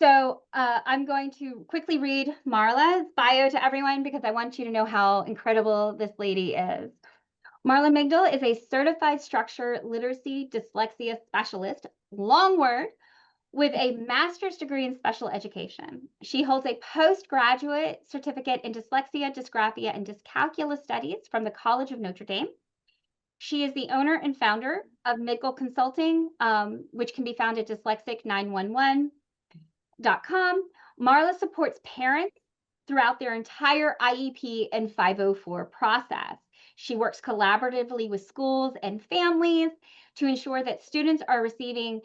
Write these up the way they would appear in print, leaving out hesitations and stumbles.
I'm going to quickly read Marla's bio to everyone because I want you to know how incredible this lady is. Marla Migdal is a certified structure literacy dyslexia specialist, long word, with a master's degree in special education. She holds a postgraduate certificate in dyslexia, dysgraphia, and dyscalculia studies from the College of Notre Dame. She is the owner and founder of Migdal Consulting, which can be found at dyslexic911.com. Marla supports parents throughout their entire IEP and 504 process. She works collaboratively with schools and families to ensure that students are receiving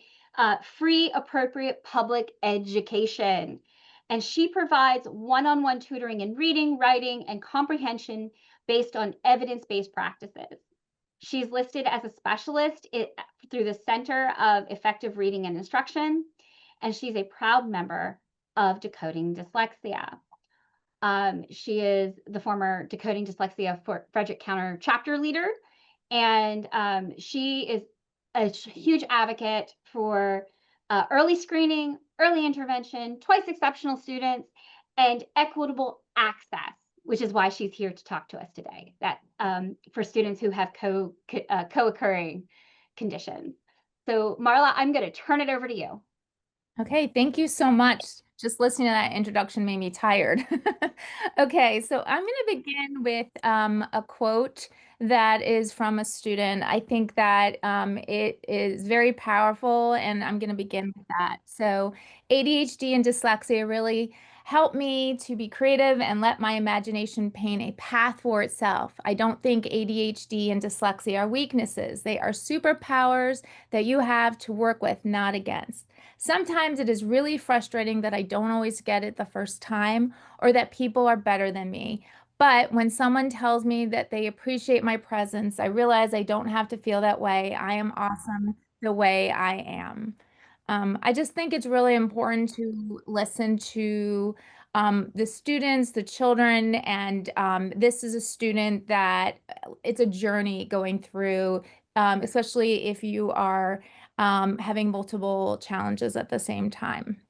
free, appropriate public education. And she provides one-on-one tutoring in reading, writing, and comprehension based on evidence-based practices. She's listed as a specialist through the Center of Effective Reading and Instruction, and she's a proud member of Decoding Dyslexia. She is the former Decoding Dyslexia for Frederick County chapter leader, and she is a huge advocate for early screening, early intervention, twice exceptional students, and equitable access, which is why she's here to talk to us today, that for students who have co-occurring conditions. So Marla, I'm going to turn it over to you. Okay, thank you so much. Just listening to that introduction made me tired. Okay, so I'm going to begin with a quote that is from a student. I think that it is very powerful, and I'm going to begin with that. So, ADHD and dyslexia really help me to be creative and let my imagination paint a path for itself. I don't think ADHD and dyslexia are weaknesses. They are superpowers that you have to work with, not against. Sometimes it is really frustrating that I don't always get it the first time or that people are better than me. But when someone tells me that they appreciate my presence, I realize I don't have to feel that way. I am awesome the way I am. I just think it's really important to listen to the students, the children, and this is a student that it's a journey going through, especially if you are having multiple challenges at the same time.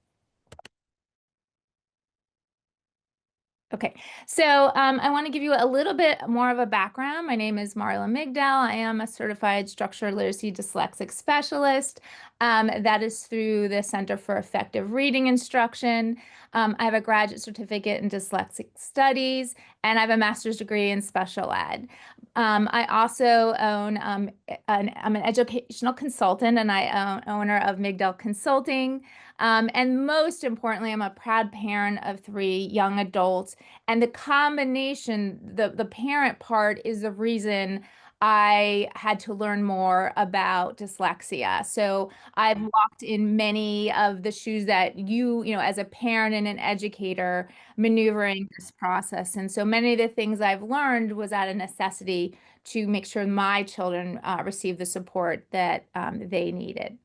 Okay, so I want to give you a little bit more of a background. My name is Marla Migdal. I am a certified structural literacy dyslexic specialist. That is through the Center for Effective Reading Instruction. I have a graduate certificate in dyslexic studies, and I have a master's degree in special ed. I also own, I'm an educational consultant, and I own owner of Migdal Consulting. And most importantly, I'm a proud parent of 3 young adults. And the combination, the parent part is the reason I had to learn more about dyslexia. So I've walked in many of the shoes that you know, as a parent and an educator, maneuvering this process. And so many of the things I've learned was out of necessity to make sure my children receive the support that they needed.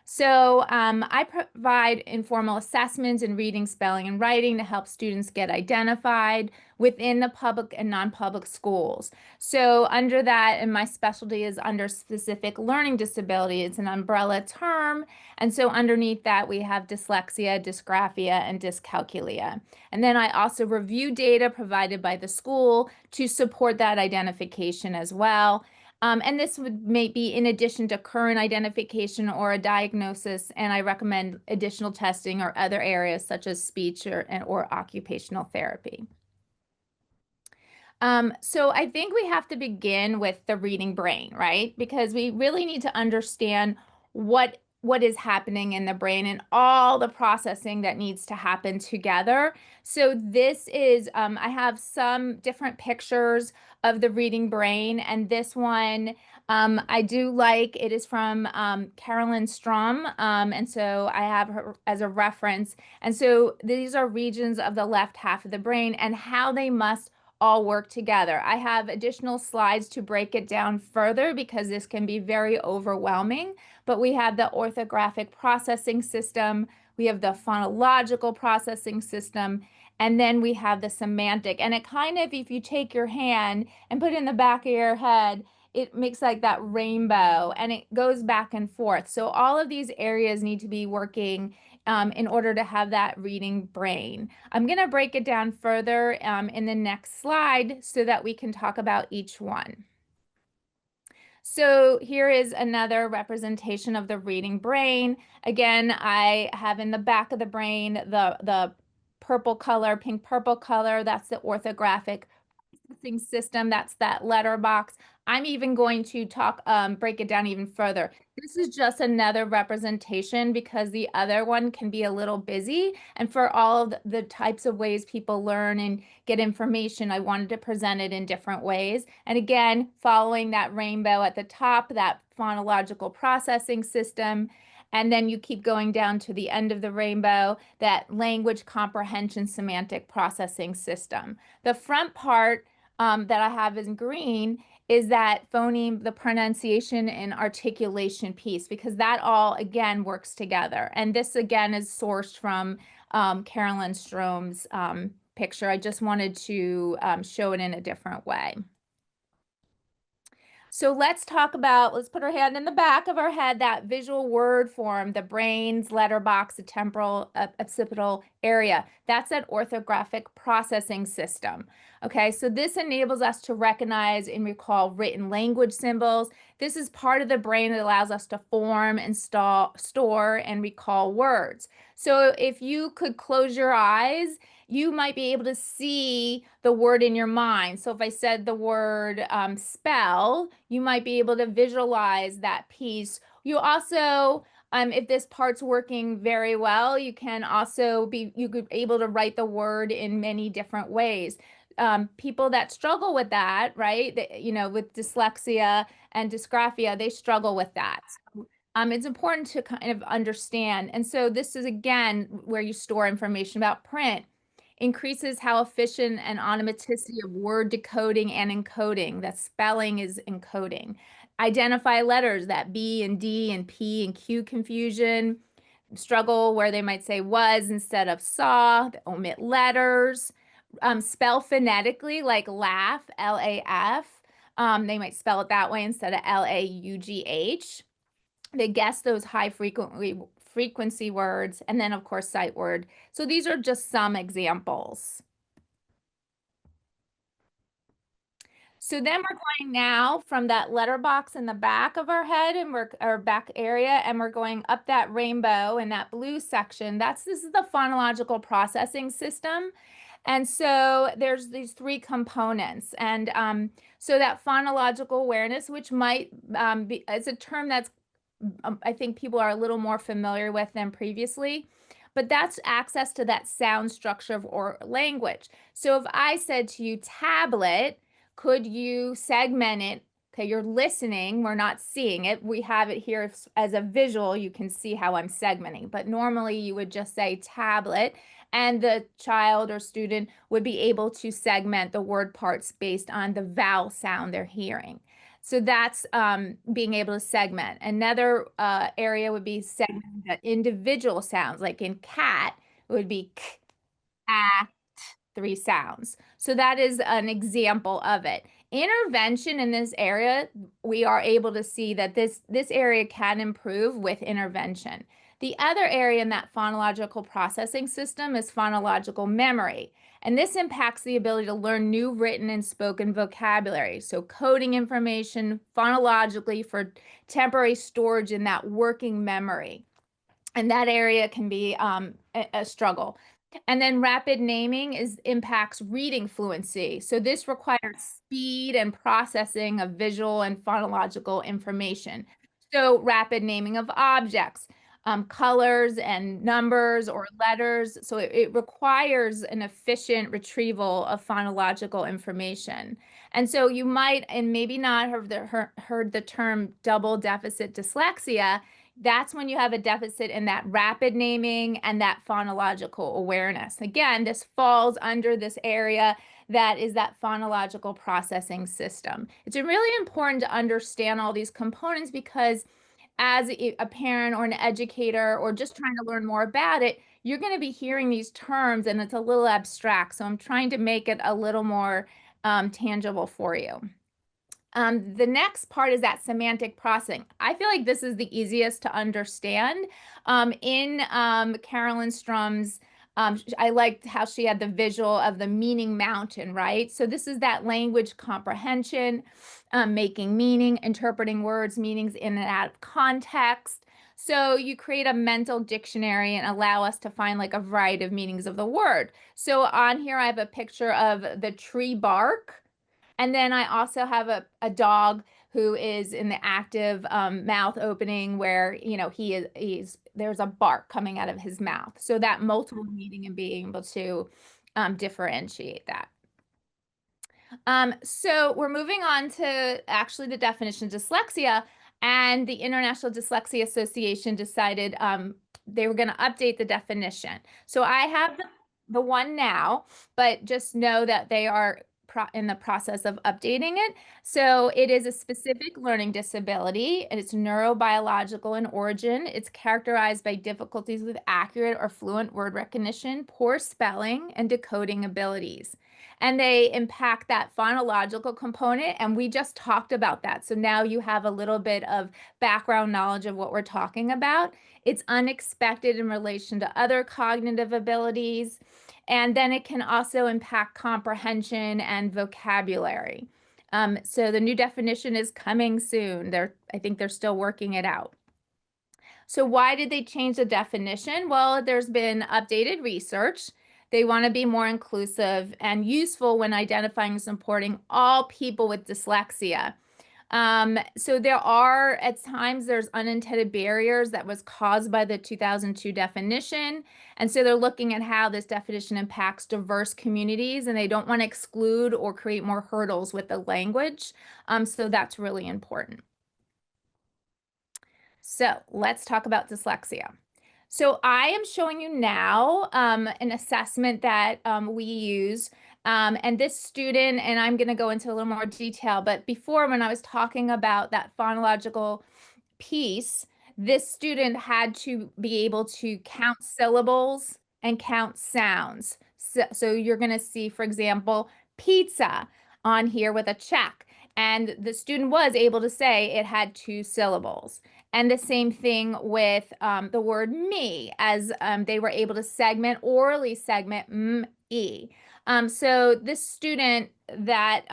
So I provide informal assessments in reading, spelling, and writing to help students get identified within the public and non-public schools. So under that, and my specialty is under specific learning disability. It's an umbrella term. And so underneath that, we have dyslexia, dysgraphia, and dyscalculia. And then I also review data provided by the school to support that identification as well. And this may be in addition to current identification or a diagnosis, and I recommend additional testing or other areas such as speech or occupational therapy. So I think we have to begin with the reading brain, right? Because we really need to understand what is happening in the brain and all the processing that needs to happen together. So this is, I have some different pictures of the reading brain, and this one I do like. It is from Carolyn Strom, and so I have her as a reference. And so these are regions of the left half of the brain and how they must all work together. I have additional slides to break it down further because this can be very overwhelming, but we have the orthographic processing system, we have the phonological processing system, and then we have the semantic. And it kind of, if you take your hand and put it in the back of your head, it makes like that rainbow and it goes back and forth. So all of these areas need to be working in order to have that reading brain. I'm going to break it down further in the next slide so that we can talk about each one. So here is another representation of the reading brain. Again, I have in the back of the brain the purple color, pink purple color, that's the orthographic processing system, that's that letter box. I'm even going to break it down even further. This is just another representation because the other one can be a little busy. And for all of the types of ways people learn and get information, I wanted to present it in different ways. And again, following that rainbow at the top, that phonological processing system. And then you keep going down to the end of the rainbow, that language comprehension semantic processing system. The front part that I have in green is that phoneme, the pronunciation and articulation piece, because that all, again, works together. And this, again, is sourced from Carolyn Strome's picture. I just wanted to show it in a different way. So let's put our hand in the back of our head, that visual word form, the brain's letter box, the temporal occipital area. That's that orthographic processing system. Okay, so this enables us to recognize and recall written language symbols. This is part of the brain that allows us to form and store and recall words. So if you could close your eyes, you might be able to see the word in your mind. So if I said the word spell, you might be able to visualize that piece. You also, if this part's working very well, you can also be able to write the word in many different ways. People that struggle with that, right? With dyslexia and dysgraphia, they struggle with that. So, it's important to kind of understand. And so this is, again, where you store information about print. Increases how efficient and automaticity of word decoding and encoding, that spelling is encoding. Identify letters, that B and D and P and Q confusion. Struggle where they might say was instead of saw, omit letters. Spell phonetically, like laugh, L-A-F. They might spell it that way instead of L-A-U-G-H. They guess those high frequency words, and then of course sight word. So these are just some examples. So then we're going now from that letter box in the back of our head and our back area, and we're going up that rainbow in that blue section. This is the phonological processing system. And so there's these three components. And so that phonological awareness, which might be, it's a term that's I think people are a little more familiar with than previously, but that's access to that sound structure of or language. So if I said to you tablet, could you segment it? Okay, you're listening, we're not seeing it. We have it here as a visual, you can see how I'm segmenting, but normally you would just say tablet, and the child or student would be able to segment the word parts based on the vowel sound they're hearing. So that's being able to segment. Another area would be segmenting the individual sounds, like in cat, it would be k, a, three sounds. So that is an example of it. Intervention in this area, we are able to see that this area can improve with intervention. The other area in that phonological processing system is phonological memory. And this impacts the ability to learn new written and spoken vocabulary. So coding information phonologically for temporary storage in that working memory. And that area can be a struggle. And then rapid naming impacts reading fluency. So this requires speed and processing of visual and phonological information. So rapid naming of objects, colors and numbers or letters. So it requires an efficient retrieval of phonological information. And so you might, and maybe not have heard the term double deficit dyslexia. That's when you have a deficit in that rapid naming and that phonological awareness. Again, this falls under this area that is that phonological processing system. It's really important to understand all these components because as a parent or an educator or just trying to learn more about it, you're going to be hearing these terms and it's a little abstract. So I'm trying to make it a little more tangible for you. The next part is that semantic processing. I feel like this is the easiest to understand. In Carolyn Strum's, I liked how she had the visual of the meaning mountain, right? So this is that language comprehension, making meaning, interpreting words, meanings in and out of context. So you create a mental dictionary and allow us to find like a variety of meanings of the word. So on here, I have a picture of the tree bark. And then I also have a dog who is in the active mouth opening where, there's a bark coming out of his mouth. So that multiple meaning and being able to differentiate that. So we're moving on to actually the definition of dyslexia, and the International Dyslexia Association decided they were going to update the definition. So I have the one now, but just know that they are in the process of updating it. So it is a specific learning disability, and it's neurobiological in origin. It's characterized by difficulties with accurate or fluent word recognition, poor spelling, and decoding abilities. And they impact that phonological component, and we just talked about that. So now you have a little bit of background knowledge of what we're talking about. It's unexpected in relation to other cognitive abilities, and then it can also impact comprehension and vocabulary. So the new definition is coming soon. I think they're still working it out. So why did they change the definition? Well, there's been updated research. They want to be more inclusive and useful when identifying and supporting all people with dyslexia. So there are, at times, there's unintended barriers that was caused by the 2002 definition. And so they're looking at how this definition impacts diverse communities, and they don't want to exclude or create more hurdles with the language. So that's really important. So let's talk about dyslexia. So I am showing you now an assessment that we use. And this student, and I'm going to go into a little more detail, but before, when I was talking about that phonological piece, this student had to be able to count syllables and count sounds. So you're going to see, for example, pizza on here with a check. And the student was able to say it had 2 syllables. And the same thing with the word me, as they were able to orally segment m-e. So this student that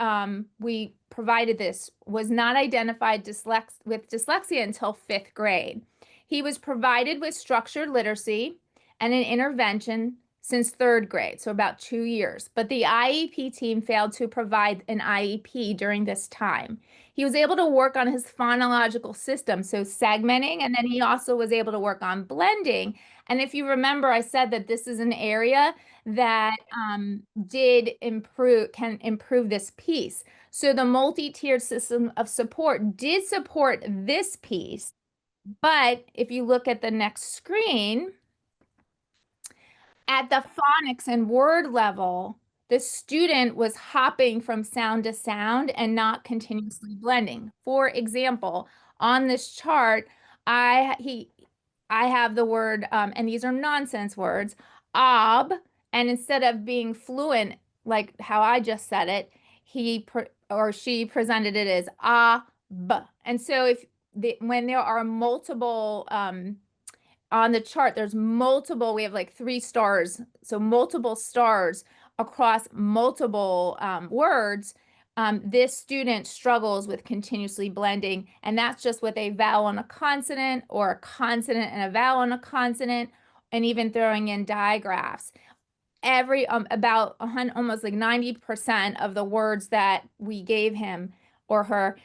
we provided this was not identified with dyslexia until 5th grade. He was provided with structured literacy and an intervention since 3rd grade, so about 2 years. But the IEP team failed to provide an IEP during this time. He was able to work on his phonological system, so segmenting, and then he also was able to work on blending. And if you remember, I said that this is an area that can improve this piece. So the multi-tiered system of support did support this piece. But if you look at the next screen, at the phonics and word level, the student was hopping from sound to sound and not continuously blending. For example, on this chart, I have the word, and these are nonsense words, ob, and instead of being fluent, like how I just said it, she presented it as b. And so when there are multiple on the chart, there's multiple, we have like 3 stars, so multiple stars across multiple words. This student struggles with continuously blending, and that's just with a vowel and a consonant, or a consonant and a vowel and a consonant, and even throwing in digraphs. About almost like 90% of the words that we gave him or her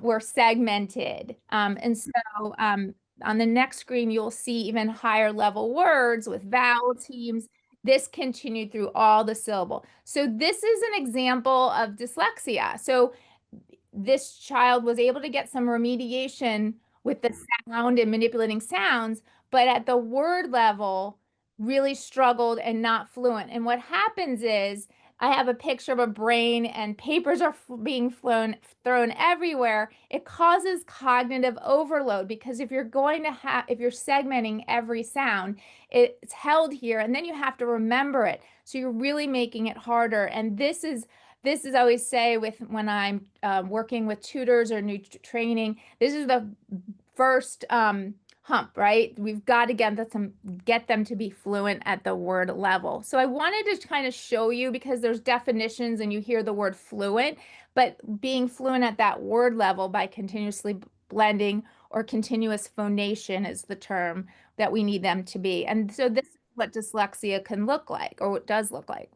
were segmented. And so on the next screen, you'll see even higher level words with vowel teams. This continued through all the syllable. So this is an example of dyslexia. So this child was able to get some remediation with the sound and manipulating sounds, but at the word level, really struggled and not fluent. And what happens is, I have a picture of a brain and papers are being thrown everywhere. It causes cognitive overload, because if you're segmenting every sound, it's held here and then you have to remember it. So you're really making it harder. And this is this is, I always say, with when I'm working with tutors or new training, this is the first hump, right? We've got to get them to be fluent at the word level. So I wanted to kind of show you, because there's definitions and you hear the word fluent, but being fluent at that word level by continuously blending, or continuous phonation is the term that we need them to be. And so this is what dyslexia can look like, or what does look like.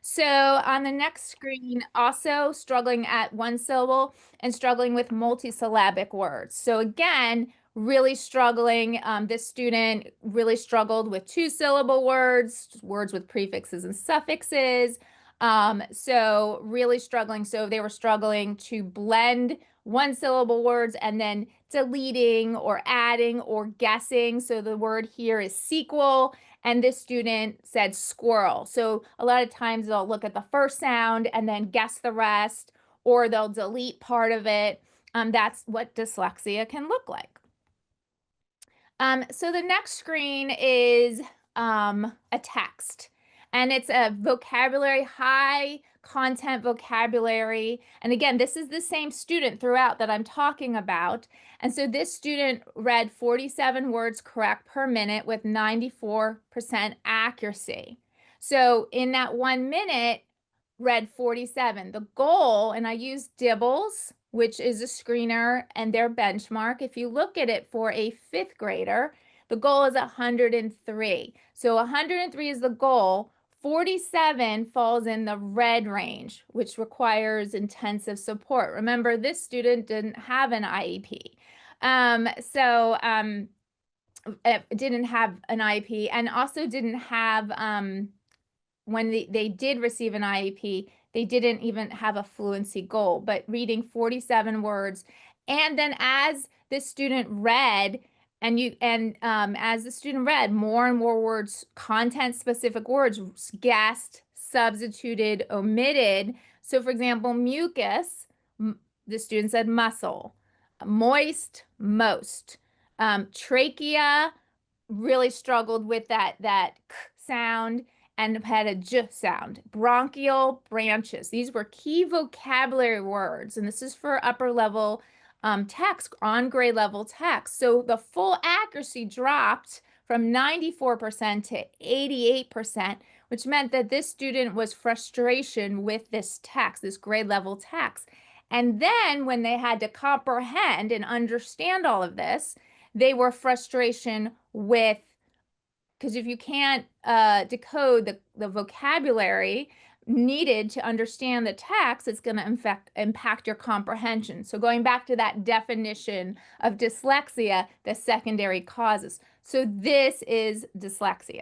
So on the next screen, also struggling at one syllable and struggling with multisyllabic words. So again, really struggling. This student really struggled with two-syllable words, words with prefixes and suffixes. So really struggling. So they were struggling to blend one-syllable words and then deleting or adding or guessing. So the word here is sequel, and this student said squirrel. So a lot of times they'll look at the first sound and then guess the rest, or they'll delete part of it. That's what dyslexia can look like. So the next screen is a text, and it's a vocabulary, high content vocabulary. And again, this is the same student throughout that I'm talking about. And so this student read 47 words correct per minute with 94% accuracy. So in that 1 minute, read 47. The goal, and I use Dibbles, which is a screener and their benchmark. If you look at it for a fifth grader, the goal is 103. So 103 is the goal. 47 falls in the red range, which requires intensive support. Remember, this student didn't have an IEP. Didn't have an IEP, and also didn't have when they did receive an IEP, they didn't even have a fluency goal, but reading 47 words. And then as this student read, as the student read, more and more words, content specific words, guessed, substituted, omitted. So for example, mucus, the student said muscle, moist, most, trachea, really struggled with that k sound and had a j sound. Bronchial, branches. These were key vocabulary words, and this is for upper level text, on grade level text. So the full accuracy dropped from 94% to 88%, which meant that this student was frustration with this text, this grade level text. And then when they had to comprehend and understand all of this, they were frustration with, because if you can't decode the vocabulary needed to understand the text, it's going to impact your comprehension. So going back to that definition of dyslexia, the secondary causes. So this is dyslexia.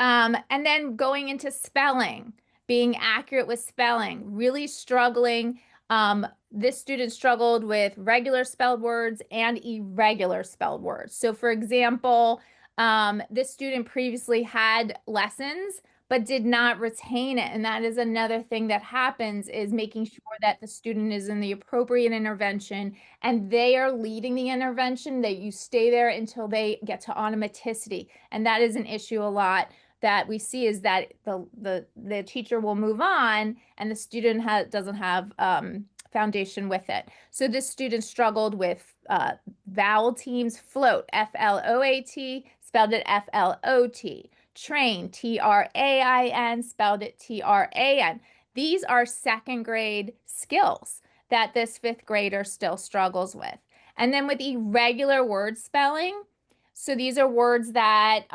And then going into spelling, being accurate with spelling, really struggling. This student struggled with regular spelled words and irregular spelled words. So for example, this student previously had lessons but did not retain it. And that is another thing that happens, is making sure that the student is in the appropriate intervention and they are leading the intervention, that you stay there until they get to automaticity. And that is an issue a lot that we see, is that the teacher will move on and the student doesn't have foundation with it. So this student struggled with vowel teams, float, F-L-O-A-T, spelled it F-L-O-T. Train, T-R-A-I-N, spelled it T-R-A-N. These are second grade skills that this fifth grader still struggles with. And then with irregular word spelling, so these are words that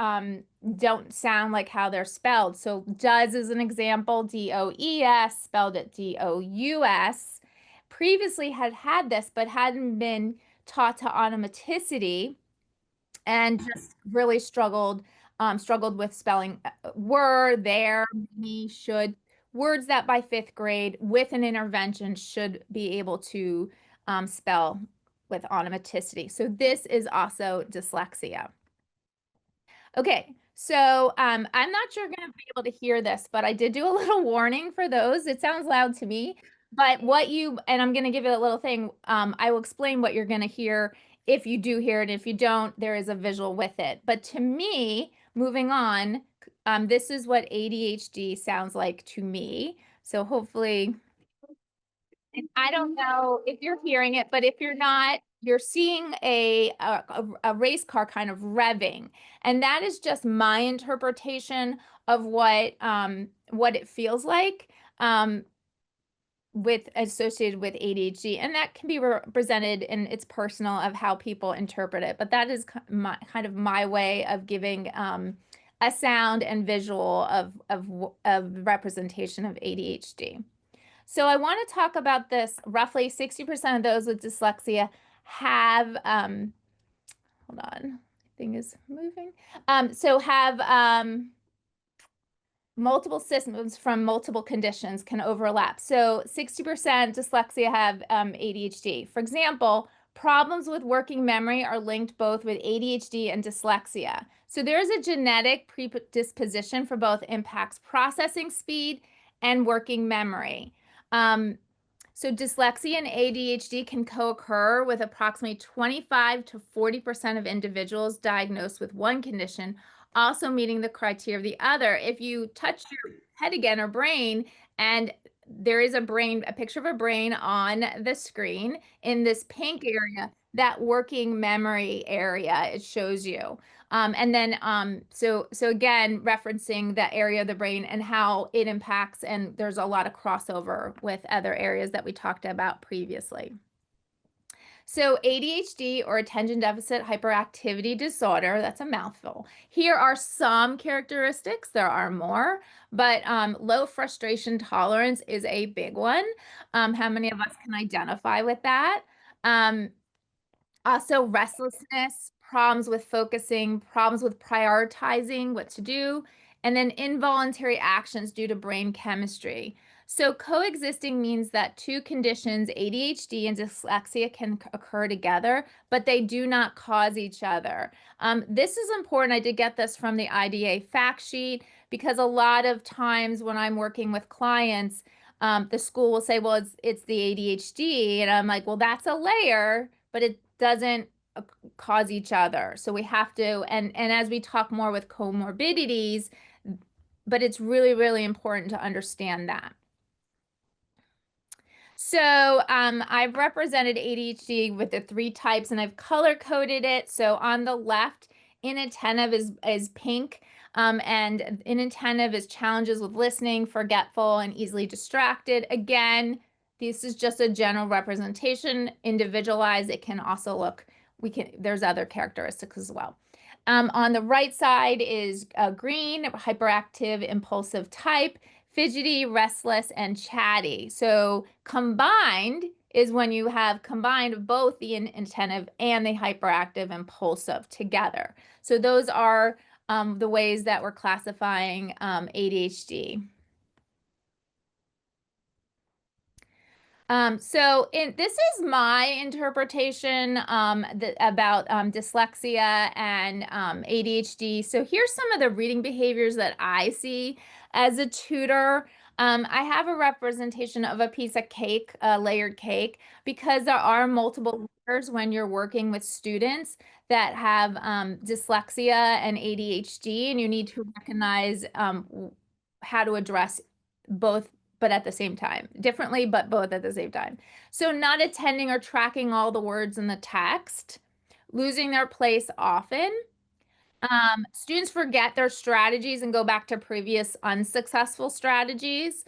don't sound like how they're spelled. So does is an example, D-O-E-S, spelled it D-O-U-S. Previously had this, but hadn't been taught to automaticity, and just really struggled with spelling were, there, me, should, words that by fifth grade with an intervention should be able to spell with automaticity. So this is also dyslexia. Okay, so I'm not sure you're going to be able to hear this, but I did do a little warning for those. It sounds loud to me, but and I'm going to give you a little thing. I will explain what you're going to hear if you do hear it. If you don't, there is a visual with it. But to me, moving on, this is what ADHD sounds like to me. So hopefully, I don't know if you're hearing it, but if you're not, you're seeing a race car kind of revving. And that is just my interpretation of what it feels like. With associated with ADHD, and that can be represented in its personal of how people interpret it. But that is kind of my way of giving a sound and visual of representation of ADHD. So I want to talk about this. Roughly 60% of those with dyslexia have hold on, thing is moving. So have multiple systems from multiple conditions can overlap. So 60% dyslexia have ADHD. For example, problems with working memory are linked both with ADHD and dyslexia. So there is a genetic predisposition for both impacts processing speed and working memory. So dyslexia and ADHD can co-occur with approximately 25 to 40% of individuals diagnosed with one condition also meeting the criteria of the other. If you touch your head again or brain, and there is a picture of a brain on the screen in this pink area, that working memory area, it shows you. And then, so again, referencing that area of the brain and how it impacts, and there's a lot of crossover with other areas that we talked about previously. So ADHD, or attention deficit hyperactivity disorder, that's a mouthful. Here are some characteristics. There are more, but low frustration tolerance is a big one. How many of us can identify with that? Also restlessness, problems with focusing, problems with prioritizing what to do, and then involuntary actions due to brain chemistry. So coexisting means that two conditions, ADHD and dyslexia, can occur together, but they do not cause each other. This is important. I did get this from the IDA fact sheet because a lot of times when I'm working with clients, the school will say, well, it's the ADHD. And I'm like, well, that's a layer, but it doesn't cause each other. So we have to, and as we talk more with comorbidities, but it's really, really important to understand that. So I've represented ADHD with the 3 types and I've color coded it. So on the left, inattentive is pink, and inattentive is challenges with listening, forgetful, and easily distracted. Again, this is just a general representation, individualized. It can also look, there's other characteristics as well. On the right side is green, hyperactive, impulsive type, fidgety, restless, and chatty. So combined is when you have combined both the inattentive and the hyperactive impulsive together. So those are the ways that we're classifying ADHD. This is my interpretation about dyslexia and ADHD. So here's some of the reading behaviors that I see as a tutor. I have a representation of a piece of cake, a layered cake, because there are multiple layers when you're working with students that have dyslexia and ADHD, and you need to recognize how to address both, but at the same time, differently, but both at the same time. So not attending or tracking all the words in the text, losing their place often. Students forget their strategies and go back to previous unsuccessful strategies.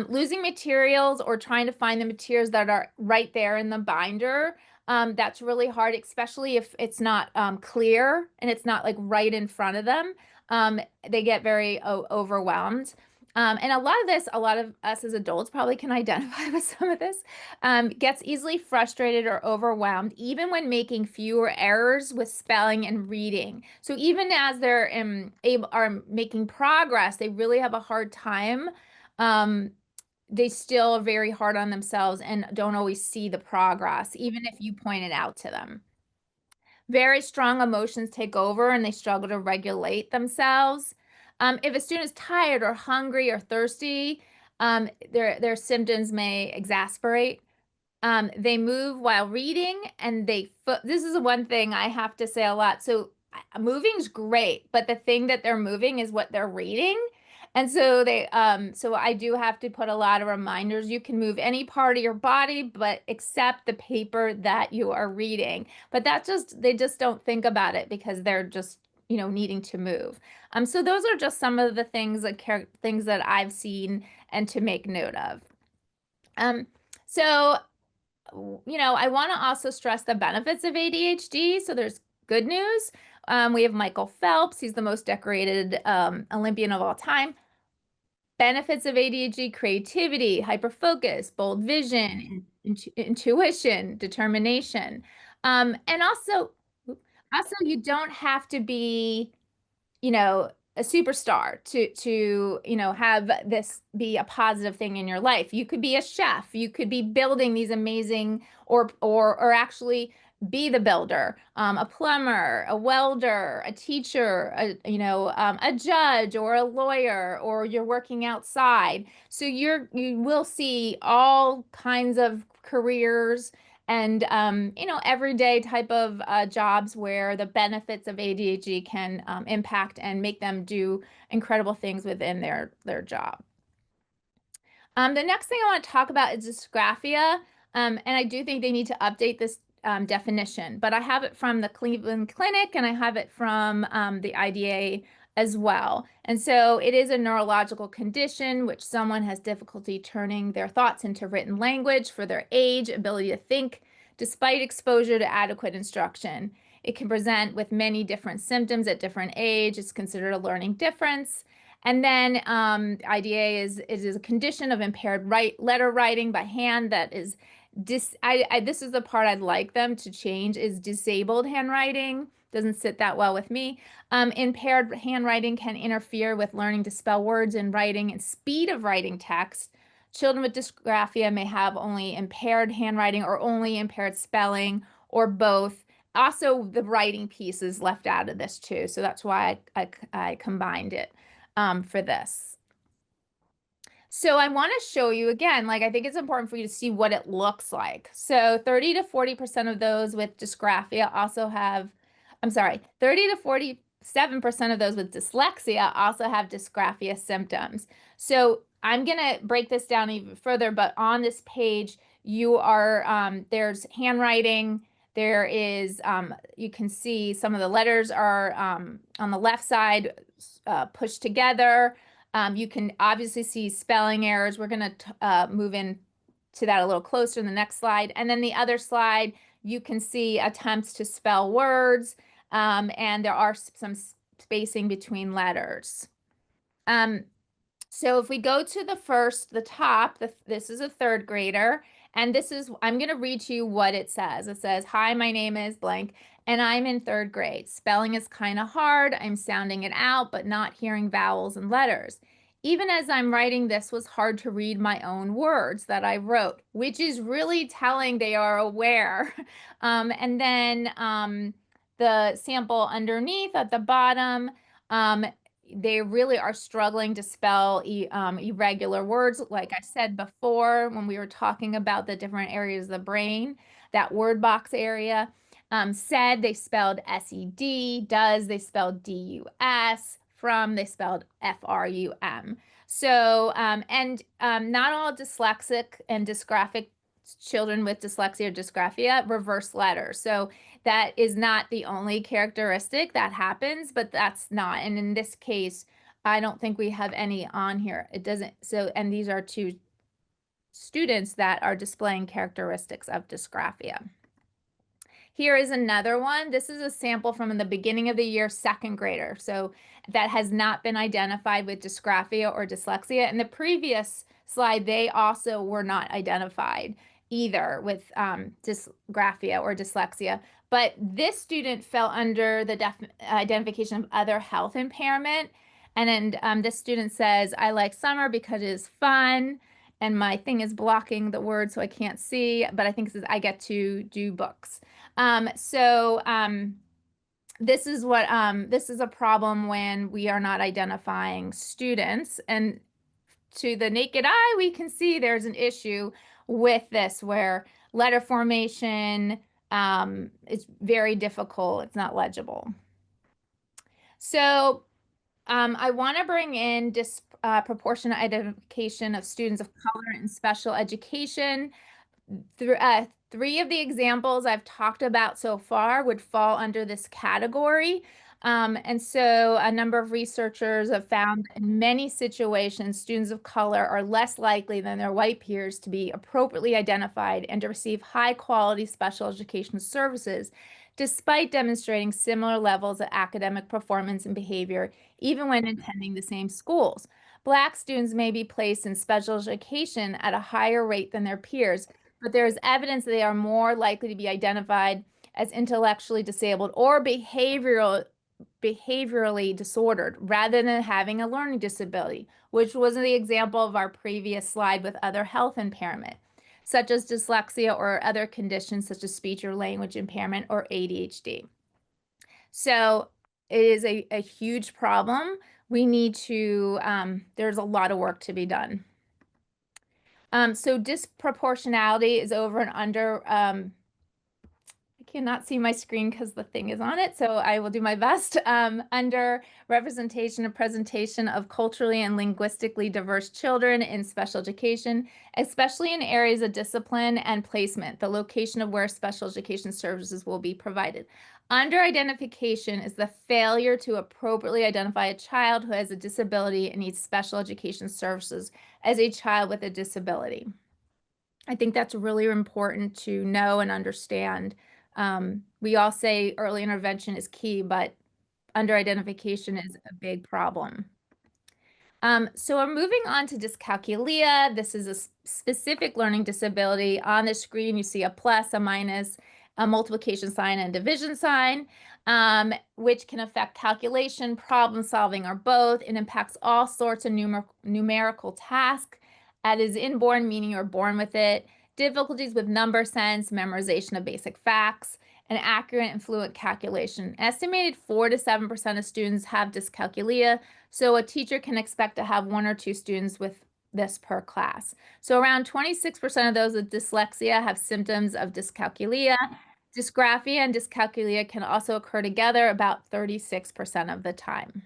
Losing materials or trying to find the materials that are right there in the binder. That's really hard, especially if it's not clear and it's not like right in front of them. They get very overwhelmed. And a lot of us as adults probably can identify with some of this, gets easily frustrated or overwhelmed, even when making fewer errors with spelling and reading. So even as they're are making progress, they really have a hard time. They still are very hard on themselves and don't always see the progress, even if you point it out to them. Very strong emotions take over and they struggle to regulate themselves. If a student is tired or hungry or thirsty, their symptoms may exasperate. They move while reading and this is one thing I have to say a lot. So moving's great, but the thing that they're moving is what they're reading. And so so I do have to put a lot of reminders. You can move any part of your body, but except the paper that you are reading. But they just don't think about it because they're just, needing to move. So those are just some of the things that I've seen and to make note of. Um, so I want to also stress the benefits of ADHD. So there's good news. We have Michael Phelps. He's the most decorated Olympian of all time. Benefits of ADHD: creativity, hyperfocus, bold vision, intuition, determination. And also you don't have to be a superstar to have this be a positive thing in your life. You could be a chef, you could be building these amazing, or actually be the builder, a plumber, a welder, a teacher, a judge or a lawyer, or you're working outside. So you will see all kinds of careers and everyday type of jobs where the benefits of ADHD can impact and make them do incredible things within their job. The next thing I want to talk about is dysgraphia, and I do think they need to update this definition, but I have it from the Cleveland Clinic and I have it from the IDA as well. And so it is a neurological condition which someone has difficulty turning their thoughts into written language for their age, ability to think, despite exposure to adequate instruction. It can present with many different symptoms at different age. It's considered a learning difference. And then IDA is a condition of impaired letter writing by hand that is this is the part I'd like them to change, is disabled handwriting. Doesn't sit that well with me. Impaired handwriting can interfere with learning to spell words in writing and speed of writing text. Children with dysgraphia may have only impaired handwriting or only impaired spelling or both. Also, the writing piece is left out of this too, so that's why I combined it for this. So I want to show you again, I think it's important for you to see what it looks like. So 30 to 40% of those with dysgraphia also have, 30 to 47% of those with dyslexia also have dysgraphia symptoms. So I'm going to break this down even further, but on this page, there's handwriting. There is, you can see some of the letters are on the left side pushed together. You can obviously see spelling errors. We're going to move in to that a little closer in the next slide. And then the other slide, you can see attempts to spell words, and there are some spacing between letters. So if we go to the top, this is a third grader, and I'm going to read to you what it says. It says, "Hi, my name is blank, and I'm in third grade. Spelling is kind of hard. I'm sounding it out, but not hearing vowels and letters. Even as I'm writing, this was hard to read my own words that I wrote," which is really telling they are aware. And then the sample underneath at the bottom, they really are struggling to spell irregular words. Like I said before, when we were talking about the different areas of the brain, that word box area. Said, they spelled SED. Does, they spelled DUS. From, they spelled FRUM. So, not all dyslexic and dysgraphic children with dyslexia or dysgraphia reverse letters. So that is not the only characteristic that happens, but that's not. And in this case, I don't think we have any on here. It doesn't. So, and these are two students that are displaying characteristics of dysgraphia. Here is another one. This is a sample from the beginning of the year, second grader. So that has not been identified with dysgraphia or dyslexia. In the previous slide, they also were not identified either with dysgraphia or dyslexia. But this student fell under the identification of other health impairment. And then this student says, "I like summer because it is fun. And my thing is blocking the word so I can't see, but I think it says I get to do books." This is a problem when we are not identifying students, and to the naked eye, we can see there's an issue with this where letter formation is very difficult. It's not legible. So I want to bring in disproportionate identification of students of color in special education. Three of the examples I've talked about so far would fall under this category. And so a number of researchers have found in many situations, students of color are less likely than their white peers to be appropriately identified and to receive high quality special education services, despite demonstrating similar levels of academic performance and behavior, even when attending the same schools. Black students may be placed in special education at a higher rate than their peers, but there is evidence that they are more likely to be identified as intellectually disabled or behaviorally disordered rather than having a learning disability, which was the example of our previous slide with other health impairment, such as dyslexia or other conditions such as speech or language impairment or ADHD. So it is a huge problem. We need to, there's a lot of work to be done. So disproportionality is over and under, I cannot see my screen because the thing is on it, so I will do my best. Under representation and presentation of culturally and linguistically diverse children in special education, especially in areas of discipline and placement, the location of where special education services will be provided. Under identification is the failure to appropriately identify a child who has a disability and needs special education services as a child with a disability. I think that's really important to know and understand. We all say early intervention is key, but under identification is a big problem. So we're moving on to dyscalculia. This is a specific learning disability. On the screen, you see a plus, a minus, a multiplication sign, and division sign, which can affect calculation, problem solving, or both. It impacts all sorts of numerical tasks. It is inborn, meaning you're born with it. Difficulties with number sense, memorization of basic facts, and accurate and fluent calculation. Estimated 4 to 7% of students have dyscalculia, so a teacher can expect to have 1 or 2 students with this per class. So around 26% of those with dyslexia have symptoms of dyscalculia. Dysgraphia and dyscalculia can also occur together about 36% of the time.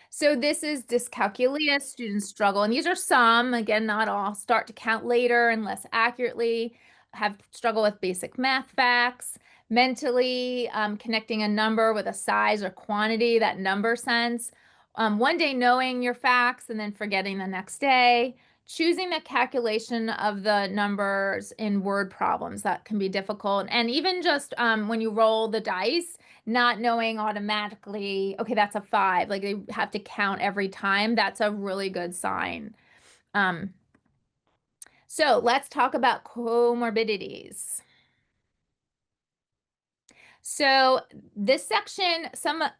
So this is dyscalculia, students struggle, and these are some, again, not all, start to count later and less accurately, have struggle with basic math facts, mentally connecting a number with a size or quantity, that number sense, one day knowing your facts and then forgetting the next day, choosing the calculation of the numbers in word problems, that can be difficult, and even just when you roll the dice, not knowing automatically, okay, that's a 5, like they have to count every time. That's a really good sign. So let's talk about comorbidities. So this section, some of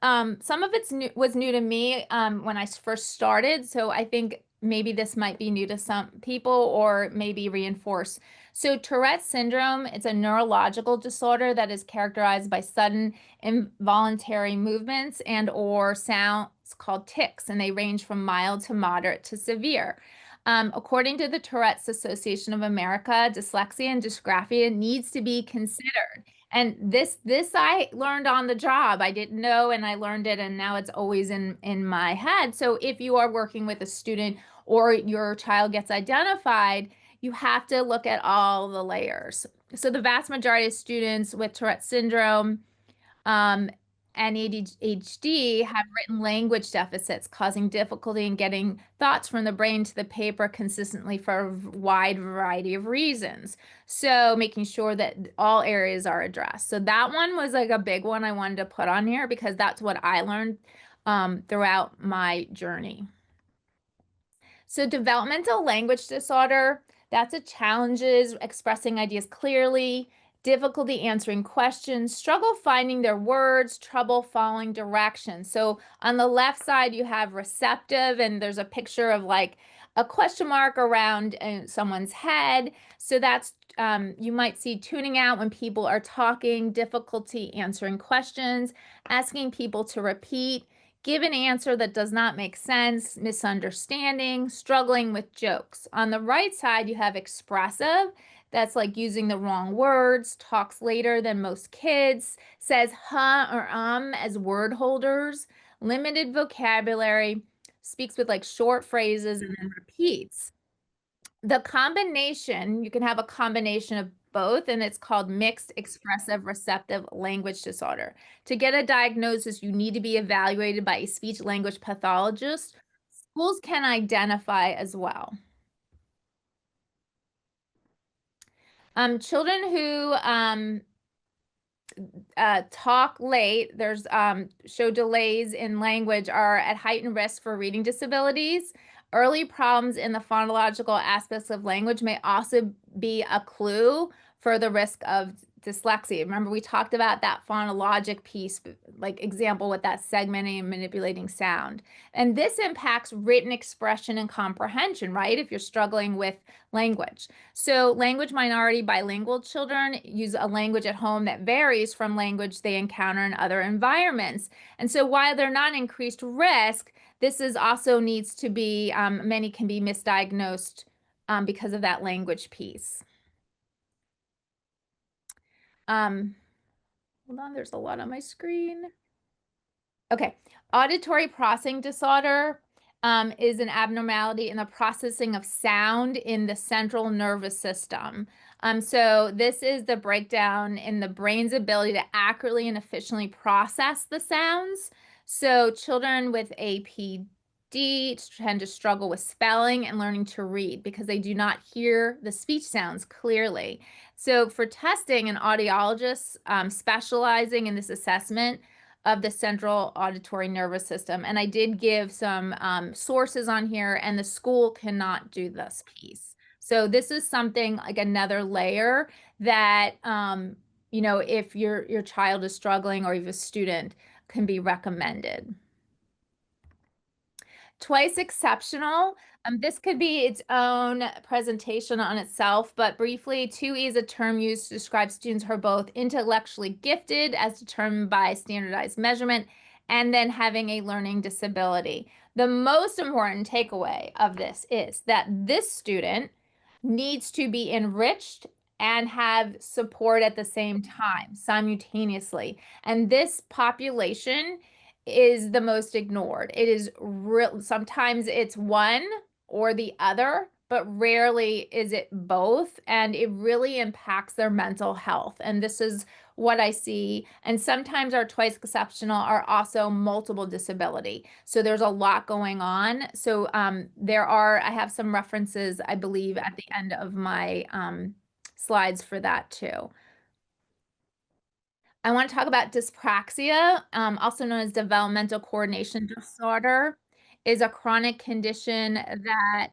it's was new to me when I first started. So I think maybe this might be new to some people or maybe reinforced. So Tourette's syndrome, it's a neurological disorder that is characterized by sudden involuntary movements and or sounds called tics, and they range from mild to moderate to severe. According to the Tourette's Association of America, dyslexia and dysgraphia needs to be considered. And this I learned on the job. I didn't know and I learned it, and now it's always in my head. So if you are working with a student or your child gets identified, you have to look at all the layers. So the vast majority of students with Tourette syndrome and ADHD have written language deficits, causing difficulty in getting thoughts from the brain to the paper consistently for a wide variety of reasons. So making sure that all areas are addressed. So that one was like a big one I wanted to put on here because that's what I learned throughout my journey. So developmental language disorder, that's a challenges expressing ideas clearly, difficulty answering questions, struggle finding their words, trouble following directions. So on the left side, you have receptive, and there's a picture of like a question mark around someone's head. So that's, you might see tuning out when people are talking, difficulty answering questions, asking people to repeat, give an answer that does not make sense, misunderstanding, struggling with jokes. On the right side, you have expressive. That's like using the wrong words, talks later than most kids, says huh or as word holders, limited vocabulary, speaks with like short phrases and then repeats. The combination, you can have a combination of both, and it's called mixed expressive receptive language disorder. To get a diagnosis, you need to be evaluated by a speech language pathologist. Schools can identify as well. Children who talk late, there's show delays in language, are at heightened risk for reading disabilities. Early problems in the phonological aspects of language may also be a clue for the risk of dyslexia. Remember, we talked about that phonologic piece, like example with that segmenting and manipulating sound. And this impacts written expression and comprehension, right? If you're struggling with language. So language minority bilingual children use a language at home that varies from language they encounter in other environments. And so while they're not increased risk, this is also needs to be, many can be misdiagnosed because of that language piece. Hold on, there's a lot on my screen. Okay, auditory processing disorder is an abnormality in the processing of sound in the central nervous system. So this is the breakdown in the brain's ability to accurately and efficiently process the sounds. So children with APD tend to struggle with spelling and learning to read because they do not hear the speech sounds clearly. So for testing, an audiologist specializing in this assessment of the central auditory nervous system. And I did give some sources on here, and the school cannot do this piece. So this is something like another layer that, you know, if your child is struggling or if a student, can be recommended. Twice exceptional. This could be its own presentation on itself, but briefly, 2E is a term used to describe students who are both intellectually gifted as determined by standardized measurement and then having a learning disability. The most important takeaway of this is that this student needs to be enriched and have support at the same time, simultaneously. And this population is the most ignored. It is real. Sometimes it's one or the other, but rarely is it both. And it really impacts their mental health. And this is what I see. And sometimes our twice exceptional are also multiple disability. So there's a lot going on. So I have some references, I believe, at the end of my slides for that too. I want to talk about dyspraxia, also known as developmental coordination disorder, is a chronic condition that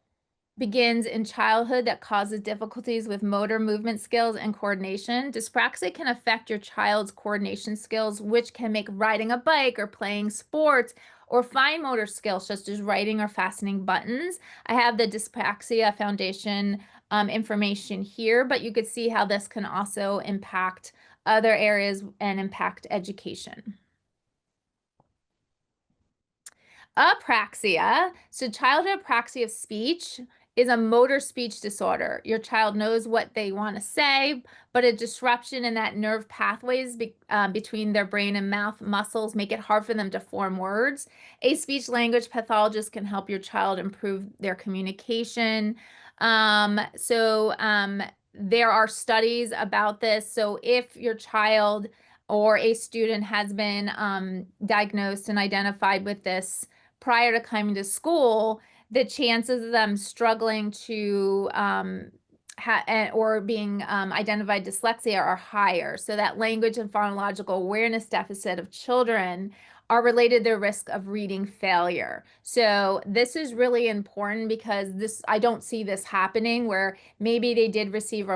begins in childhood that causes difficulties with motor movement skills and coordination. Dyspraxia can affect your child's coordination skills, which can make riding a bike or playing sports or fine motor skills, such as writing or fastening buttons. I have the Dyspraxia Foundation information here, but you could see how this can also impact other areas and impact education. Apraxia, so childhood apraxia of speech is a motor speech disorder. Your child knows what they want to say, but a disruption in that nerve pathways between their brain and mouth muscles make it hard for them to form words. A speech language pathologist can help your child improve their communication. There are studies about this. So if your child or a student has been diagnosed and identified with this prior to coming to school, the chances of them struggling to or being identified dyslexia are higher. So that language and phonological awareness deficit of children are related to the risk of reading failure. So this is really important because I don't see this happening where maybe they did receive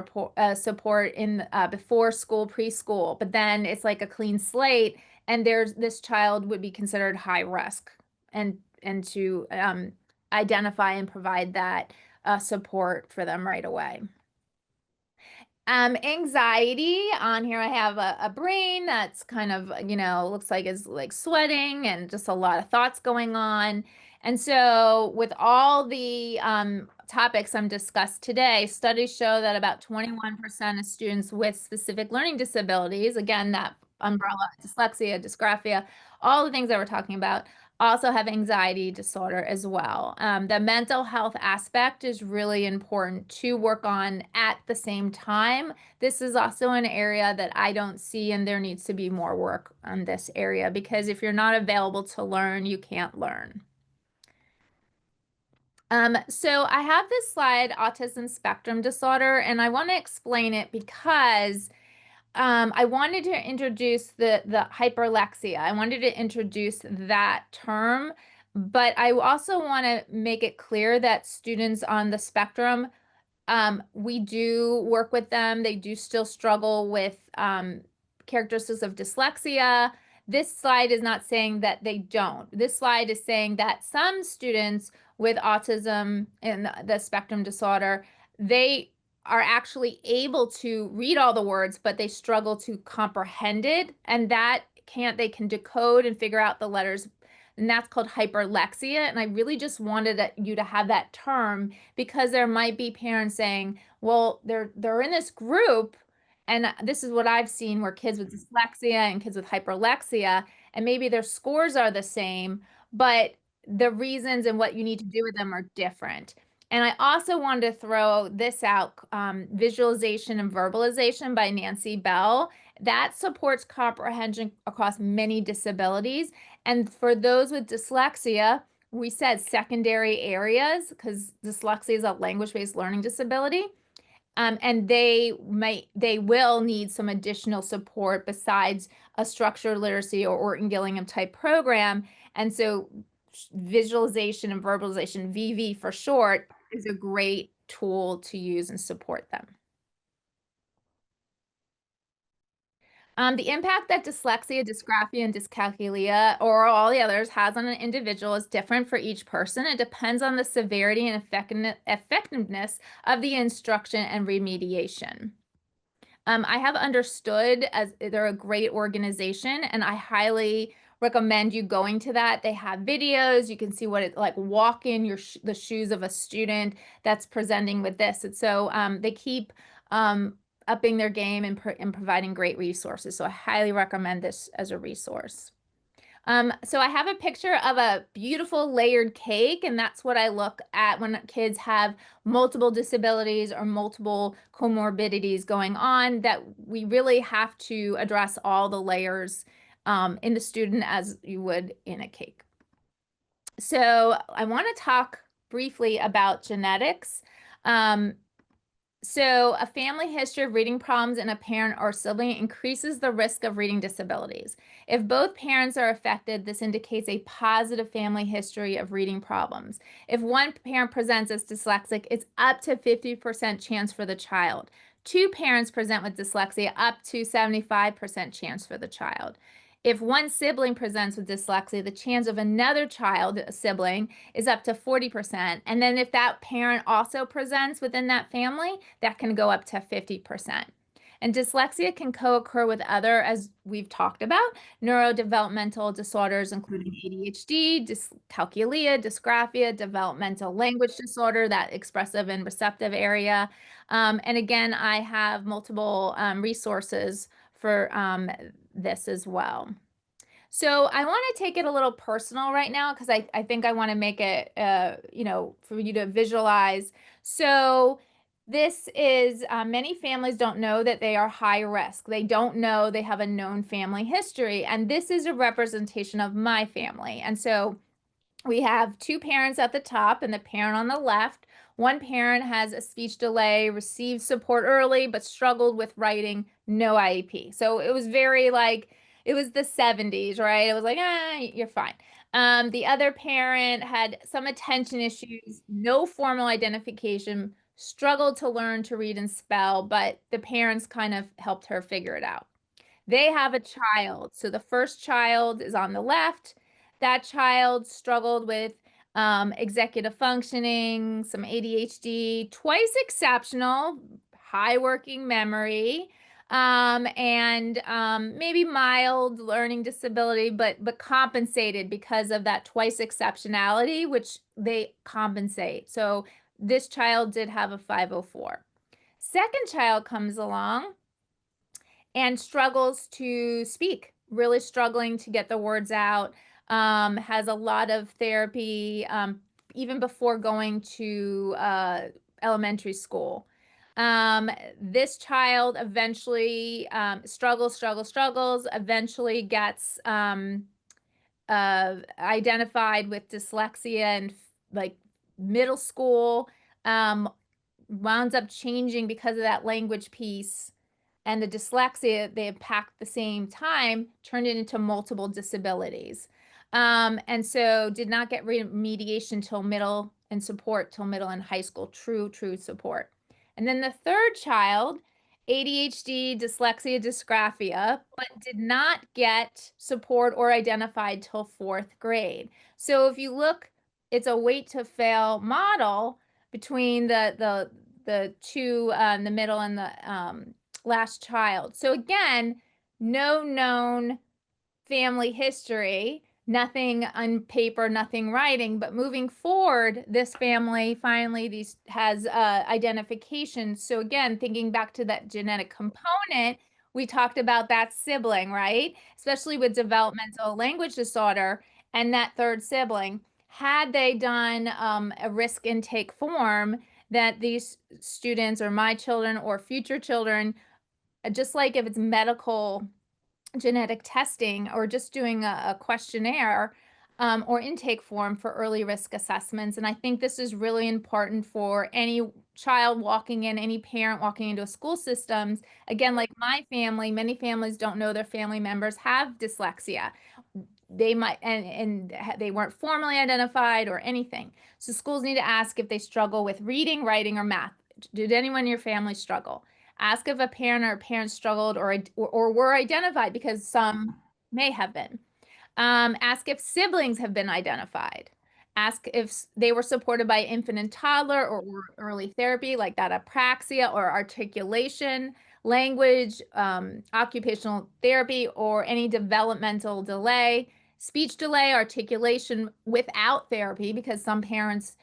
support in before school, preschool, but then it's like a clean slate and this child would be considered high risk and to identify and provide that support for them right away. Anxiety on here. I have a brain that's kind of, looks like it's like sweating and just a lot of thoughts going on. And so with all the topics I'm discussed today, studies show that about 21% of students with specific learning disabilities, again, that umbrella, dyslexia, dysgraphia, all the things that we're talking about, also have anxiety disorder as well. The mental health aspect is really important to work on at the same time. This is also an area that I don't see, and there needs to be more work on this area because if you're not available to learn, you can't learn. So I have this slide, autism spectrum disorder, and I want to explain it because I wanted to introduce the hyperlexia. I wanted to introduce that term, but I also want to make it clear that students on the spectrum, we do work with them. They do still struggle with characteristics of dyslexia. This slide is not saying that they don't. This slide is saying that some students with autism and the spectrum disorder, they are actually able to read all the words, but they struggle to comprehend it. And they can decode and figure out the letters. And that's called hyperlexia. And I really just wanted you to have that term because there might be parents saying, well, they're in this group, and this is what I've seen where kids with dyslexia and kids with hyperlexia, and maybe their scores are the same, but the reasons and what you need to do with them are different. And I also wanted to throw this out, Visualization and Verbalization by Nancy Bell. That supports comprehension across many disabilities. And for those with dyslexia, we said secondary areas because dyslexia is a language-based learning disability. And they will need some additional support besides a structured literacy or Orton Gillingham type program. And so visualization and verbalization, VV for short, is a great tool to use and support them. The impact that dyslexia, dysgraphia, and dyscalculia, or all the others, has on an individual is different for each person. It depends on the severity and effectiveness of the instruction and remediation. I have Understood as they're a great organization, and I highly recommend you going to that. They have videos. You can see what it's like, walk in the shoes of a student that's presenting with this. And so they keep upping their game and providing great resources. So I highly recommend this as a resource. So I have a picture of a beautiful layered cake, and that's what I look at when kids have multiple disabilities or multiple comorbidities going on, that we really have to address all the layers in the student as you would in a cake. So I want to talk briefly about genetics. So a family history of reading problems in a parent or sibling increases the risk of reading disabilities. If both parents are affected, this indicates a positive family history of reading problems. If one parent presents as dyslexic, it's up to 50% chance for the child. Two parents present with dyslexia, up to 75% chance for the child. If one sibling presents with dyslexia, the chance of another child, a sibling, is up to 40%. And then if that parent also presents within that family, that can go up to 50%. And dyslexia can co-occur with other, as we've talked about, neurodevelopmental disorders, including ADHD, dyscalculia, dysgraphia, developmental language disorder, that expressive and receptive area. And again, I have multiple resources for this as well. So I want to take it a little personal right now because I think I want to make it, for you to visualize. So this is, many families don't know that they are high risk. They don't know they have a known family history. And this is a representation of my family. And so we have two parents at the top and the parent on the left. One parent has a speech delay, received support early, but struggled with writing, no IEP. So it was very like, it was the 70s, right? It was like, you're fine. The other parent had some attention issues, no formal identification, struggled to learn to read and spell, but the parents kind of helped her figure it out. They have a child. So the first child is on the left. That child struggled with executive functioning, some ADHD, twice exceptional, high working memory, and maybe mild learning disability, but compensated because of that twice exceptionality, which they compensate. So this child did have a 504. Second child comes along and struggles to speak, really struggling to get the words out, has a lot of therapy, even before going to elementary school. This child eventually struggles, eventually gets identified with dyslexia and like middle school, um, winds up changing because of that language piece and the dyslexia they packed the same time turned it into multiple disabilities. And so did not get remediation till middle and support till middle and high school, true support. And then the third child, ADHD, dyslexia, dysgraphia, but did not get support or identified till fourth grade. So if you look, it's a wait to fail model between the two, the middle and the last child. So again, no known family history, nothing on paper, nothing writing, but moving forward, this family finally has identification. So again, thinking back to that genetic component, we talked about that sibling, right? Especially with developmental language disorder and that third sibling. Had they done a risk intake form that these students or my children or future children, just like if it's medical genetic testing or just doing a questionnaire or intake form for early risk assessments. And I think this is really important for any child walking in, any parent walking into a school systems. Again, like my family, many families don't know their family members have dyslexia. They might, and they weren't formally identified or anything. So schools need to ask if they struggle with reading, writing, or math. Did anyone in your family struggle? Ask if a parent or parents struggled or were identified, because some may have been. Ask if siblings have been identified. Ask if they were supported by infant and toddler or early therapy like that apraxia or articulation, language, occupational therapy, or any developmental delay, speech delay, articulation without therapy, because some parents,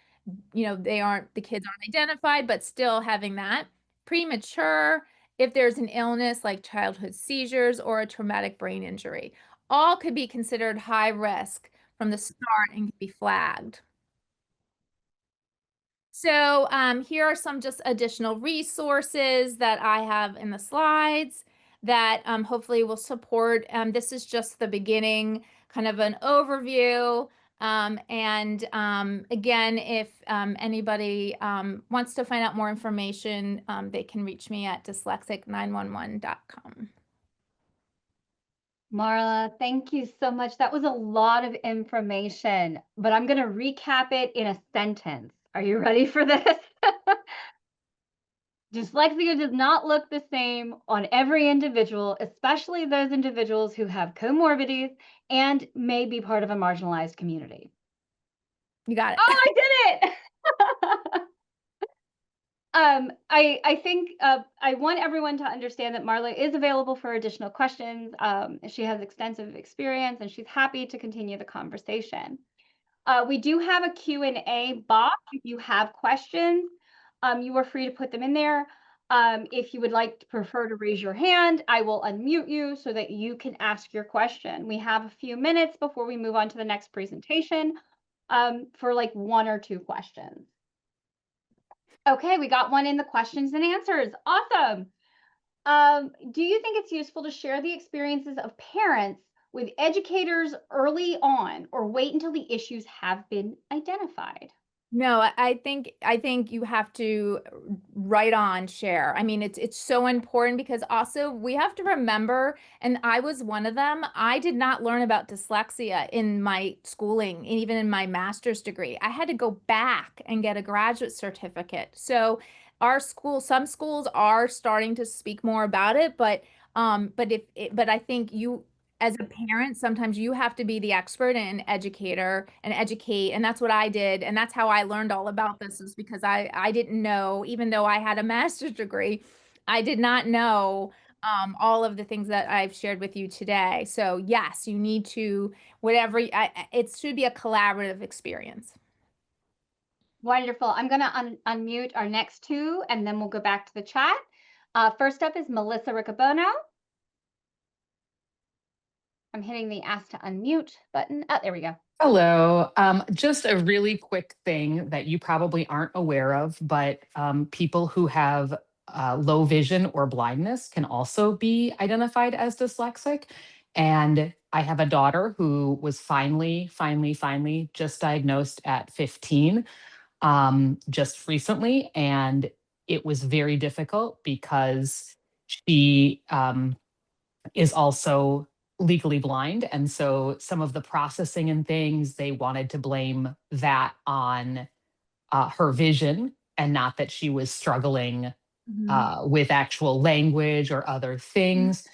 the kids aren't identified, but still having that. Premature, if there's an illness like childhood seizures or a traumatic brain injury. All could be considered high risk from the start and can be flagged. So here are some just additional resources that I have in the slides that hopefully will support. This is just the beginning, kind of an overview. Again, if anybody wants to find out more information, they can reach me at dyslexic911.com. Marla, thank you so much. That was a lot of information, but I'm going to recap it in a sentence. Are you ready for this? Dyslexia does not look the same on every individual, especially those individuals who have comorbidities and may be part of a marginalized community. You got it. Oh, I did it! I think I want everyone to understand that Marla is available for additional questions. She has extensive experience and she's happy to continue the conversation. We do have a Q&A box. If you have questions, you are free to put them in there. If you would prefer to raise your hand, I will unmute you so that you can ask your question. We have a few minutes before we move on to the next presentation for like 1 or 2 questions. Okay, we got one in the questions and answers. Awesome. Do you think it's useful to share the experiences of parents with educators early on, or wait until the issues have been identified? No, I think you have to right on share. I mean, it's so important, because also we have to remember, and I was one of them, I did not learn about dyslexia in my schooling, and even in my master's degree. I had to go back and get a graduate certificate. So some schools are starting to speak more about it, but I think as a parent, sometimes you have to be the expert and educator and educate. And that's what I did. And that's how I learned all about this, is because I didn't know, even though I had a master's degree, I did not know all of the things that I've shared with you today. So yes, you need to, whatever, it should be a collaborative experience. Wonderful. I'm going to unmute our next two, and then we'll go back to the chat. First up is Melissa Riccobono. I'm hitting the ask to unmute button. Oh, there we go. Hello. Just a really quick thing that you probably aren't aware of, but people who have low vision or blindness can also be identified as dyslexic. And I have a daughter who was finally just diagnosed at 15, just recently. And it was very difficult because she is also legally blind. And so some of the processing and things, they wanted to blame that on her vision and not that she was struggling with actual language or other things.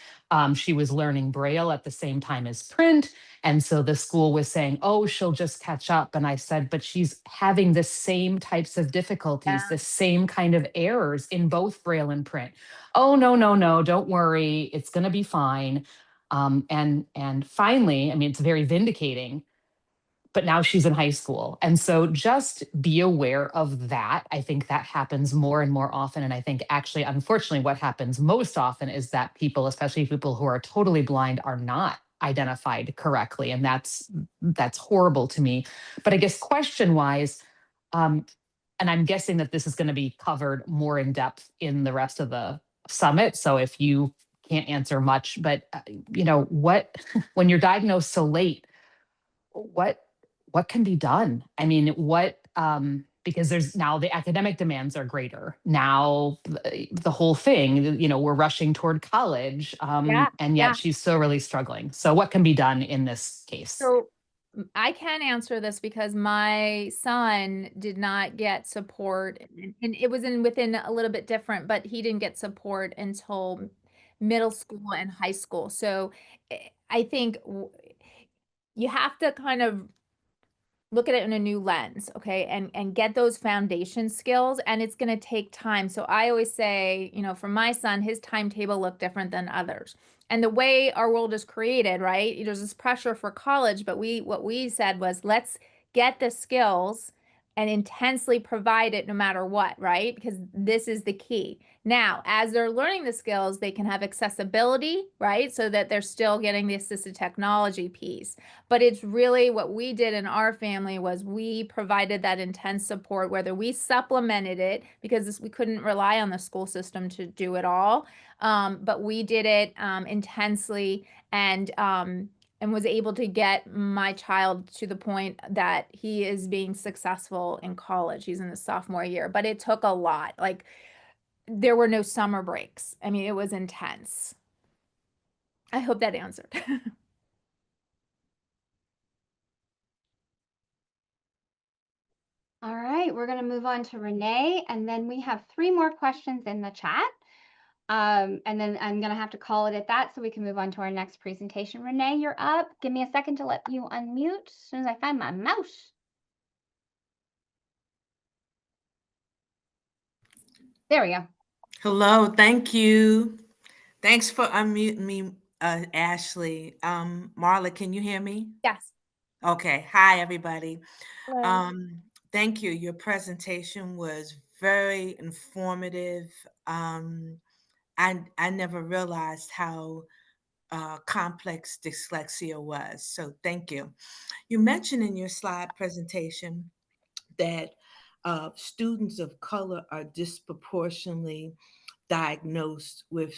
She was learning Braille at the same time as print. And so the school was saying, oh, she'll just catch up. And I said, but she's having the same types of difficulties, the same kind of errors in both Braille and print. Oh, no, no, no, don't worry. It's going to be fine. And finally, I mean, it's very vindicating, but now she's in high school. And so just be aware of that. I think that happens more and more often. And I think actually, unfortunately, what happens most often is that people, especially people who are totally blind, are not identified correctly. And that's horrible to me. But I guess question wise, and I'm guessing that this is going to be covered more in depth in the rest of the summit. So if you can't answer much, but what when you're diagnosed so late, what what can be done? I mean, because there's now the academic demands are greater. Now the whole thing, we're rushing toward college, Yeah, and yeah. yet she's still really struggling. So what can be done in this case? So I can answer this because my son did not get support, and it was within a little bit different, but he didn't get support until middle school and high school. So I think you have to kind of look at it in a new lens, okay, and get those foundation skills, and it's going to take time. So I always say, for my son, his timetable looked different than others, and the way our world is created, right, there's this pressure for college, but what we said was, let's get the skills and intensely provide it no matter what, right, because this is the key. Now, as they're learning the skills, they can have accessibility, right, so that they're still getting the assistive technology piece. But it's really what we did in our family was we provided that intense support, whether we supplemented it because we couldn't rely on the school system to do it all. But we did it intensely, and was able to get my child to the point that he is being successful in college. He's in the sophomore year, but it took a lot. Like, there were no summer breaks. I mean, it was intense. I hope that answered. All right, we're going to move on to Renee, and then we have 3 more questions in the chat. And then I'm going to have to call it at that so we can move on to our next presentation. Renee, you're up. Give me a second to let you unmute as soon as I find my mouse. There we go. Hello, thank you. Thanks for unmuting me, Ashley. Marla, can you hear me? Yes. Okay. Hi, everybody. Hello. Thank you. Your presentation was very informative. I never realized how complex dyslexia was. So thank you. You mentioned in your slide presentation that students of color are disproportionately diagnosed with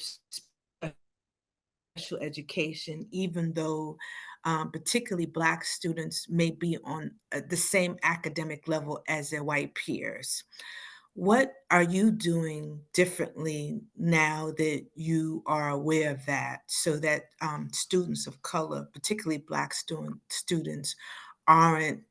special education, even though particularly Black students may be on the same academic level as their white peers. What are you doing differently now that you are aware of that, so that students of color, particularly Black students, aren't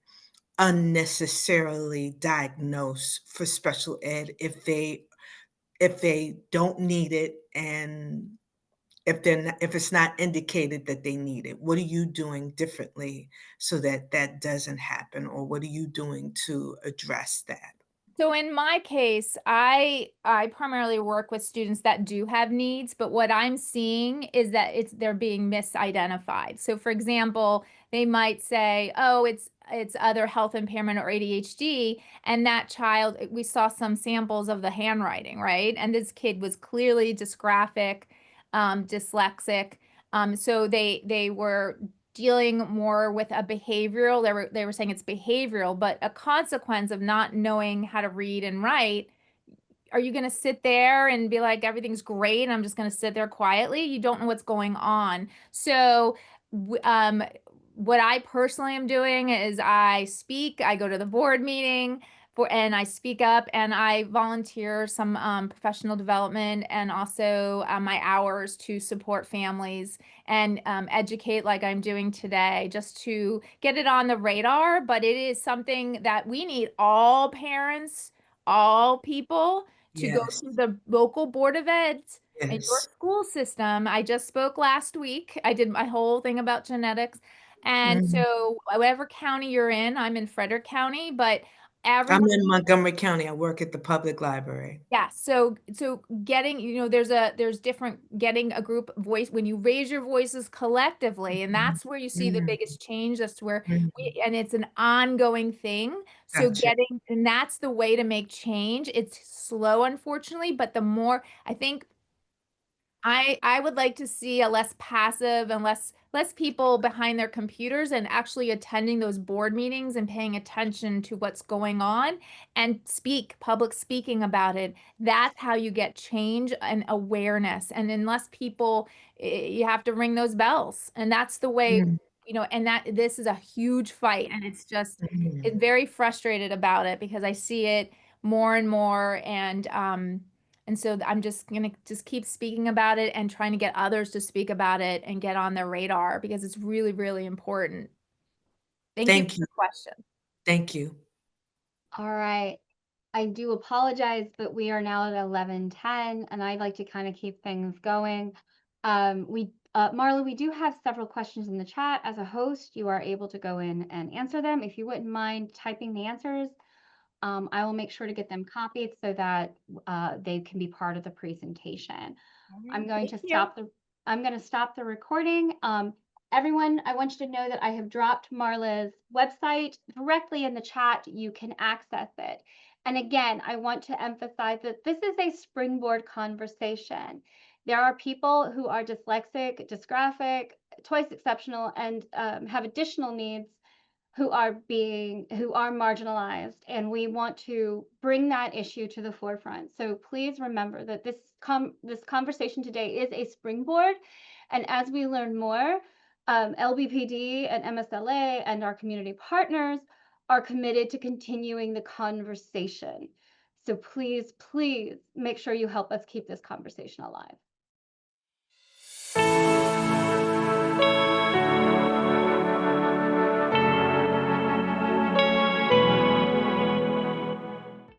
unnecessarily diagnosed for special ed if they don't need it, and if it's not indicated that they need it? What are you doing differently so that that doesn't happen, or what are you doing to address that? So in my case, I primarily work with students that do have needs, but what I'm seeing is that they're being misidentified. So for example, they might say, "Oh, it's other health impairment or ADHD," and that child, we saw some samples of the handwriting, right? And this kid was clearly dysgraphic, dyslexic. So they were dealing more with a behavioral, they were saying it's behavioral, but a consequence of not knowing how to read and write. Are you going to sit there and be like, everything's great, and I'm just going to sit there quietly? You don't know what's going on. So what I personally am doing is I go to the board meeting and I speak up and I volunteer some professional development and also my hours to support families and educate like I'm doing today, just to get it on the radar. But it is something that we need all parents, all people, to go Yes, to the local board of ed in your yes. school system. I just spoke last week. I did my whole thing about genetics. And Mhm. so whatever county you're in, I'm in Frederick County, but I'm everyone, in Montgomery County. I work at the public library. yeah, so getting, there's different, getting a group voice when you raise your voices collectively, and Mhm. that's where you see the Mhm. biggest change. That's where Mhm. and it's an ongoing thing. So Gotcha. and that's the way to make change. It's slow, unfortunately, but the more I think I would like to see a less passive and less people behind their computers and actually attending those board meetings and paying attention to what's going on and public speaking about it. That's how you get change and awareness. And unless people, you have to ring those bells. And that's the way, Mhm. and that this is a huge fight. And it's Mhm. very frustrated about it because I see it more and more. And so I'm just gonna just keep speaking about it and trying to get others to speak about it and get on their radar because it's really, really important. Thank you for Thank you. the question. Thank you. All right. I do apologize, but we are now at 11:10, and I'd like to kind of keep things going. Marla, we do have several questions in the chat. As a host, you are able to go in and answer them. If you wouldn't mind typing the answers, I will make sure to get them copied so that they can be part of the presentation. All right, I'm going thank to you. stop the recording. Everyone, I want you to know that I have dropped Marla's website directly in the chat. You can access it. And again, I want to emphasize that this is a springboard conversation. There are people who are dyslexic, dysgraphic, twice exceptional, and have additional needs who are marginalized, and we want to bring that issue to the forefront. So please remember that this conversation today is a springboard, and as we learn more, LBPD and MSLA and our community partners are committed to continuing the conversation. So please, please make sure you help us keep this conversation alive.